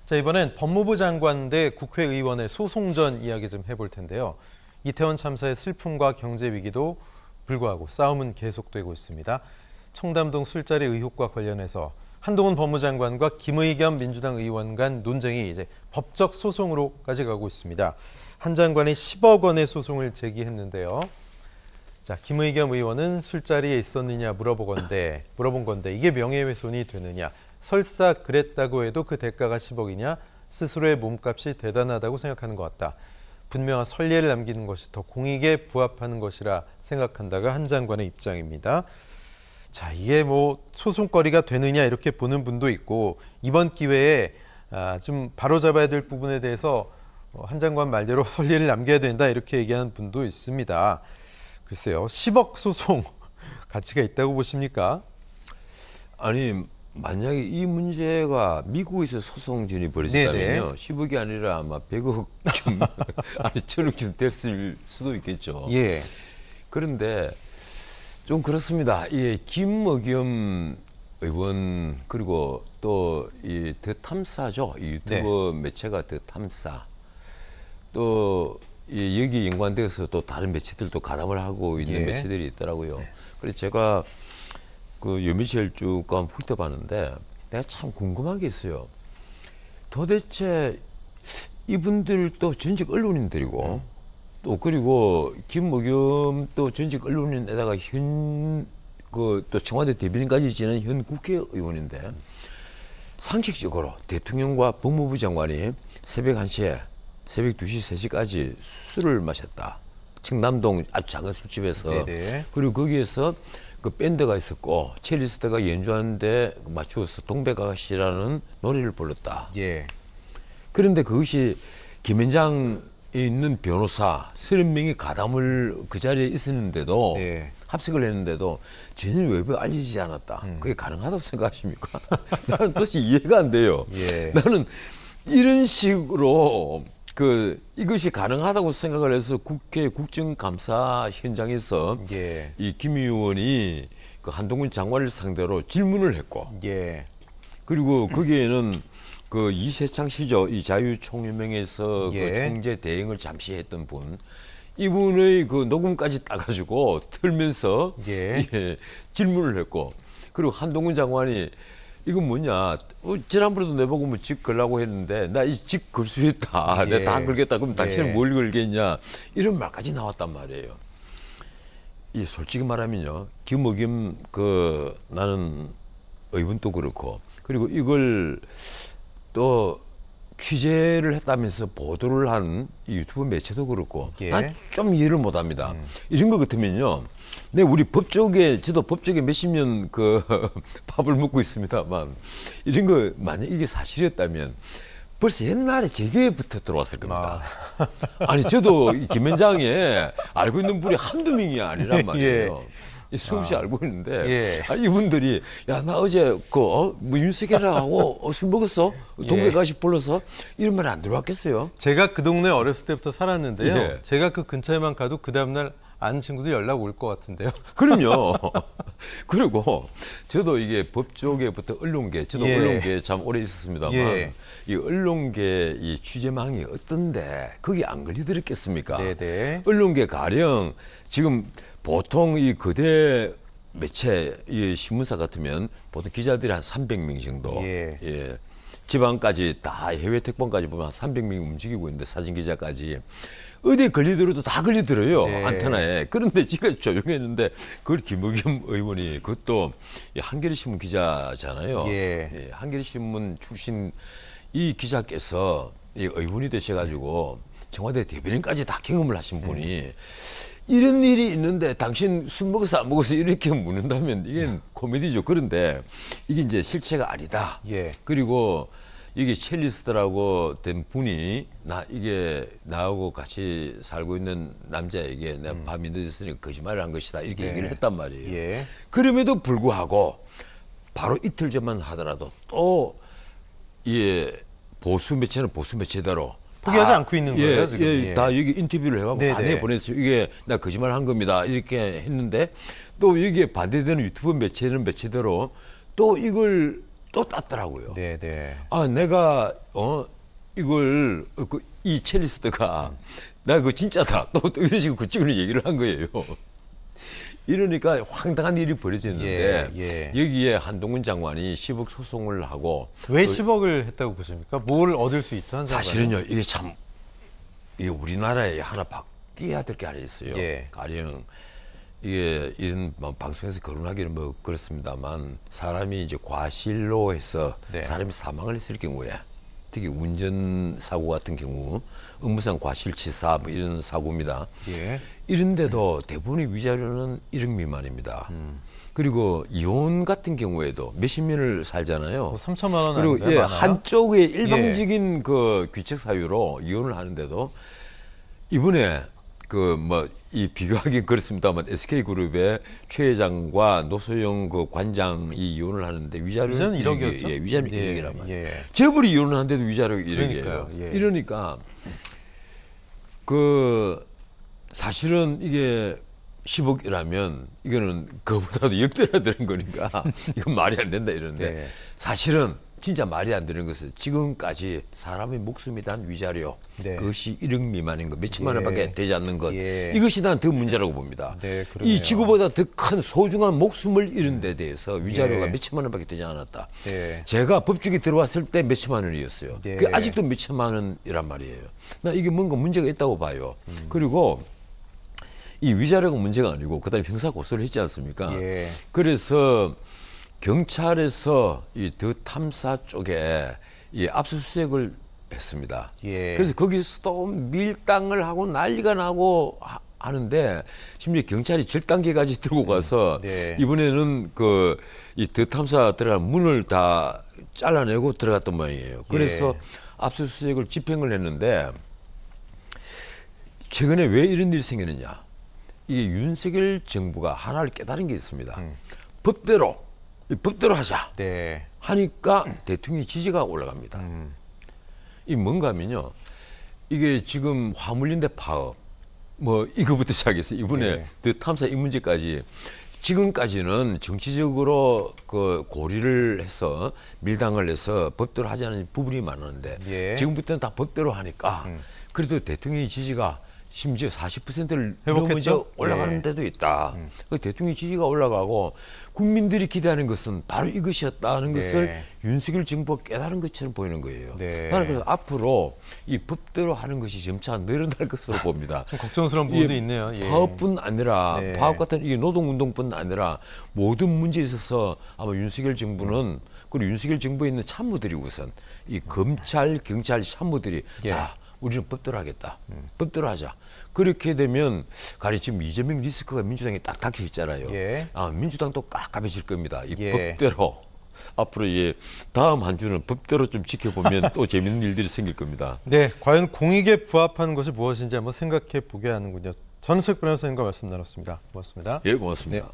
자, 이번엔 법무부 장관 대 국회의원의 소송전 이야기 좀 해볼 텐데요. 이태원 참사의 슬픔과 경제 위기도 불구하고 싸움은 계속되고 있습니다. 청담동 술자리 의혹과 관련해서 한동훈 법무장관과 김의겸 민주당 의원 간 논쟁이 이제 법적 소송으로까지 가고 있습니다. 한 장관이 10억 원의 소송을 제기했는데요. 자, 김의겸 의원은 술자리에 있었느냐 물어본 건데 이게 명예훼손이 되느냐? 설사 그랬다고 해도 그 대가가 10억이냐? 스스로의 몸값이 대단하다고 생각하는 것 같다. 분명한 선례를 남기는 것이 더 공익에 부합하는 것이라 생각한다가 한 장관의 입장입니다. 자, 이게 뭐 소송거리가 되느냐 이렇게 보는 분도 있고 이번 기회에 좀 바로잡아야 될 부분에 대해서 한 장관 말대로 선례를 남겨야 된다 이렇게 얘기하는 분도 있습니다. 글쎄요, 10억 소송 가치가 있다고 보십니까? 아니 만약에 이 문제가 미국에서 소송전이 벌어진다면요, 10억이 아니라 아마 100억 좀 아니 1000억쯤 됐을 수도 있겠죠. 예. 그런데 좀 그렇습니다. 이 김의겸 의원 그리고 또 이 더 탐사죠. 이 유튜브 매체가 더 탐사. 또 이 여기 연관돼서 또 다른 매체들도 가담을 하고 있는 매체들이 있더라고요. 그래서 제가 그 여미실 쭉 훑어봤는데 내가 참 궁금한 게 있어요. 도대체 이분들도 전직 언론인들이고 또 그리고 김의겸 또 전직 언론인에다가 또 청와대 대변인까지 지낸 현 국회의원인데 상식적으로 대통령과 법무부 장관이 새벽 1시에 새벽 2시, 3시까지 술을 마셨다. 청담동 아주 작은 술집에서. 그리고 거기에서 그 밴드가 있었고 첼리스트가 연주하는데 맞추어서 동백아가씨라는 노래를 불렀다. 그런데 그것이 김현장에 있는 변호사 30명이 가담을 그 자리에 있었는데도 합석을 했는데도 전혀 외부에 알려지지 않았다. 그게 가능하다고 생각하십니까? 나는 도대체 이해가 안 돼요. 나는 이런 식으로 이것이 가능하다고 생각을 해서 국회 국정감사 현장에서 이 김 의원이 그 한동훈 장관을 상대로 질문을 했고 그리고 거기에는 그 이세창 씨죠. 이 자유총연맹에서 그 총재 대행을 잠시 했던 분. 이분의 그 녹음까지 따가지고 틀면서 질문을 했고 그리고 한동훈 장관이 이건 뭐냐? 지난번에도 내보고 뭐 직 걸라고 했는데 나 이 직 걸 수 있다. 내가 다 걸겠다. 그럼 당신은 뭘 걸겠냐? 이런 말까지 나왔단 말이에요. 이 솔직히 말하면요, 김의겸 나는 의원도 그렇고 그리고 이걸 또 취재를 했다면서 보도를 한 이 유튜브 매체도 그렇고 난 좀 이해를 못합니다. 이런 것 같으면요, 네, 우리 법조계 저도 법조계 몇십 년 밥을 먹고 있습니다만 이런 거 만약 이게 사실이었다면 벌써 옛날에 제게부터 들어왔을 겁니다. 아니 저도 김현장에 알고 있는 분이 한두 명이 아니란 말이에요. 수없이 알고 있는데 이분들이 야, 나 어제 뭐 윤석열하고 술 먹었어? 동백아가씨 불러서 이런 말 안 들어왔겠어요? 제가 그 동네 어렸을 때부터 살았는데요. 제가 그 근처에만 가도 그 다음날 아는 친구들 연락 올 것 같은데요. 그럼요. 그리고 저도 이게 법조계부터 언론계, 저도 언론계에 참 오래 있었습니다만 이 언론계 이 취재망이 어떤데 거기 안 걸리더랬겠습니까? 언론계 가령 지금 보통 이 거대 매체 이 신문사 같으면 보통 기자들이 한 300명 정도, 지방까지 다 해외 특보까지 보면 한 300명이 움직이고 있는데 사진 기자까지 어디 걸리더라도 다 걸리더래요. 안테나에. 그런데 지금 조용했는데 그걸 김의겸 의원이 그것도 한겨레 신문 기자잖아요. 한겨레 신문 출신 이 기자께서 이 의원이 되셔가지고 청와대 대변인까지 다 경험을 하신 분이 이런 일이 있는데 당신 술 먹어서 안 먹어서 이렇게 묻는다면 이게 코미디죠. 그런데 이게 이제 실체가 아니다. 그리고 이게 첼리스트라고 된 분이 이게 나하고 같이 살고 있는 남자에게 내가 밤이 늦었으니 거짓말을 한 것이다. 이렇게 얘기를 했단 말이에요. 그럼에도 불구하고 바로 이틀 전만 하더라도 또 보수 매체는 보수 매체대로 포기하지 않고 있는 거예요, 지금. 다 여기 인터뷰를 해가지고 반대 보냈어요. 이게 나 거짓말 한 겁니다. 이렇게 했는데 또 여기에 반대되는 유튜브 매체는 매체대로 또 이걸 또 땄더라고요. 네, 네. 아, 내가 이걸 이 첼리스트가 나 그거 진짜다. 또 이런 식으로 그 친구는 얘기를 한 거예요. 이러니까 황당한 일이 벌어졌는데 예. 여기에 한동훈 장관이 10억 소송을 하고 왜 10억을 했다고 보십니까? 뭘 얻을 수 있죠? 한 장관은? 사실은요 이게 참 이게 우리나라에 하나 바뀌어야 될 게 하나 있어요. 예. 가령 이게 이런 방송에서 거론하기는 뭐 그렇습니다만 사람이 이제 과실로 해서 네. 사람이 사망을 했을 경우에 특히 운전 사고 같은 경우 업무상 과실치사 뭐 이런 사고입니다. 예. 이런데도 대부분의 위자료는 1억 미만입니다. 그리고 이혼 같은 경우에도 몇십 년을 살잖아요. 뭐 3천만 원 그리고 아닌가요? 예, 많아요? 한쪽의 일방적인 그 귀책 사유로 이혼을 하는데도 이번에 그 뭐 이 비교하기 그렇습니다만 SK그룹의 최 회장과 노소영 그 관장이 이혼을 하는데 위자료는 위자료는 1억이었죠? 예, 위자료 예, 1억이란 말이에요. 예. 재벌이 이혼을 하는데도 위자료가 1억이에요. 그러니까요, 예. 이러니까 그 사실은 이게 10억이라면 이거는 그보다도 10배나 되는 거니까 이건 말이 안 된다 이러는데 네. 사실은 진짜 말이 안 되는 것은 지금까지 사람의 목숨이 단 위자료 네. 그것이 1억 미만인 것 몇천만 예. 원밖에 되지 않는 것 예. 이것이 난 더 문제라고 봅니다. 네, 그러네요. 이 지구보다 더 큰 소중한 목숨을 잃은 데 대해서 위자료가 예. 몇천만 원밖에 되지 않았다. 예. 제가 법조계 들어왔을 때 몇천만 원이었어요. 예. 그게 아직도 몇천만 원이란 말이에요. 나 이게 뭔가 문제가 있다고 봐요. 그리고 이 위자료가 문제가 아니고 그다음에 형사 고소를 했지 않습니까? 예. 그래서 경찰에서 이 더 탐사 쪽에 이 압수수색을 했습니다. 예. 그래서 거기서도 밀당을 하고 난리가 나고 하는데 심지어 경찰이 절단기까지 들고 가서 네. 이번에는 그 이 더 탐사 들어간 문을 다 잘라내고 들어갔던 모양이에요. 그래서 예. 압수수색을 집행을 했는데 최근에 왜 이런 일이 생겼느냐? 이게 윤석열 정부가 하나를 깨달은 게 있습니다. 법대로 하자 네. 하니까 대통령의 지지가 올라갑니다. 이 뭔가 하면요. 이게 지금 화물연대 파업 뭐 이거부터 시작해서 이번에 네. 더 탐사 이 문제까지 지금까지는 정치적으로 그 고리를 해서 밀당을 해서 법대로 하자는 부분이 많았는데 예. 지금부터는 다 법대로 하니까 그래도 대통령의 지지가 심지어 40%를 회복했죠? 넘어져 올라가는 예. 데도 있다. 그 대통령 지지가 올라가고 국민들이 기대하는 것은 바로 이것이었다는 네. 것을 윤석열 정부가 깨달은 것처럼 보이는 거예요. 네. 나는 그래서 앞으로 이 법대로 하는 것이 점차 늘어날 것으로 봅니다. 좀 걱정스러운 부분도 이게 있네요. 예. 파업뿐 아니라 네. 파업 같은 이게 노동운동뿐 아니라 모든 문제에 있어서 아마 윤석열 정부는 그리고 윤석열 정부에 있는 참모들이 우선 이 검찰, 경찰 참모들이 예. 자 우리는 법대로 하겠다. 법대로 하자. 그렇게 되면 가령 지금 이재명 리스크가 민주당에 딱 닥쳐 있잖아요. 예. 아, 민주당도 깝깝해질 겁니다. 이 예. 법대로 앞으로 이 다음 한 주는 법대로 좀 지켜보면 또 재밌는 일들이 생길 겁니다. 네, 과연 공익에 부합하는 것이 무엇인지 한번 생각해 보게 하는군요. 전은책 변호사님과 말씀 나눴습니다. 고맙습니다. 예, 고맙습니다. 네.